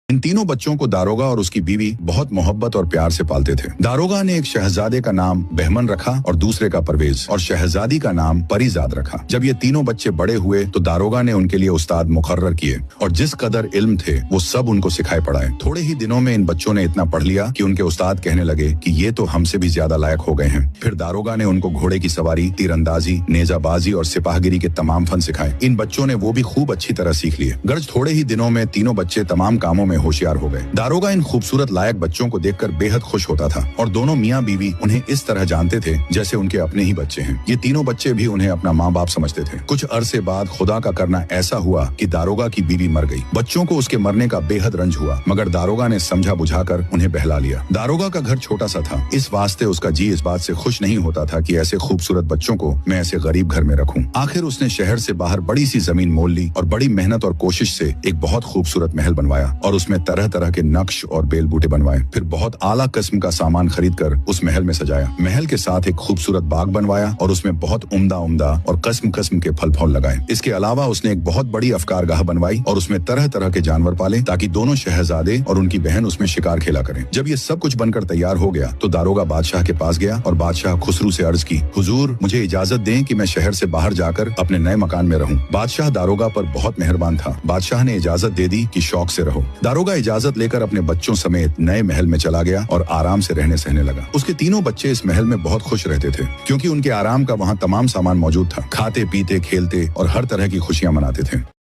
इन तीनों बच्चों को दारोगा और उसकी बीवी बहुत मोहब्बत और प्यार से पालते थे। दारोगा ने एक शहजादे का नाम बहमन रखा और दूसरे का परवेज और शहजादी का नाम परीजाद रखा। जब ये तीनों बच्चे बड़े हुए तो दारोगा ने उनके लिए उस्ताद मुकर्रर किए और जिस कदर इल्म थे वो सब उनको सिखाए पढ़ाए। थोड़े ही दिनों में इन बच्चों ने इतना पढ़ लिया कि उनके उस्ताद कहने लगे कि ये तो हमसे भी ज्यादा लायक हो गए हैं। फिर दारोगा ने उनको घोड़े की सवारी, तीरंदाजी, नेजाबाजी और सिपाहगिरी के तमाम फन सिखाए। इन बच्चों ने वो भी खूब अच्छी तरह सीख लिए। गर्ज थोड़े ही दिनों में तीनों बच्चे तमाम कामों में होशियार हो गए। दारोगा इन खूबसूरत लायक बच्चों को देखकर बेहद खुश होता था और दोनों मियाँ बीवी उन्हें इस तरह जानते थे जैसे उनके अपने ही बच्चे हैं। ये तीनों बच्चे भी उन्हें अपना माँ बाप समझते थे। कुछ अरसे बाद खुदा का करना ऐसा हुआ कि दारोगा की बीवी मर गई। बच्चों को उसके मरने का बेहद रंज हुआ, मगर दारोगा ने समझा बुझाकर उन्हें बहला लिया। दारोगा का घर छोटा सा था, इस वास्ते उसका जी इस बात से खुश नहीं होता था कि ऐसे खूबसूरत बच्चों को मैं ऐसे गरीब घर में रखूं। आखिर उसने शहर से बाहर बड़ी सी जमीन मोल ली और बड़ी मेहनत और कोशिश से एक बहुत खूबसूरत महल बनवाया और उसमें तरह तरह के नक्श और बेल बूटे बनवाए। फिर बहुत आला किस्म का सामान खरीद कर उस महल में सजाया। महल के साथ एक खूबसूरत बाग बनवाया और उसमें बहुत उम्दा और किस्म किस्म के फल फूल लगाए। इसके अलावा उसने एक बहुत बड़ी अफकारगाह बनवाई और उसमें तरह तरह के जानवर पाले ताकि दोनों शहजादे और उनकी बहन उसमें शिकार खेला करें। जब ये सब कुछ बनकर तैयार हो गया तो दारोगा बादशाह के पास गया और बादशाह खुसरू से अर्ज की, हुजूर मुझे इजाजत दें कि मैं शहर से बाहर जाकर अपने नए मकान में रहूं। बादशाह दारोगा पर बहुत मेहरबान था। बादशाह ने इजाजत दे दी कि शौक से रहो। दारोगा इजाजत लेकर अपने बच्चों समेत नए महल में चला गया और आराम से रहने सहने लगा। उसके तीनों बच्चे इस महल में बहुत खुश रहते थे क्योंकि उनके आराम का वहाँ तमाम सामान मौजूद था। खाते पीते खेलते और हर तरह की खुशियां मनाते थे।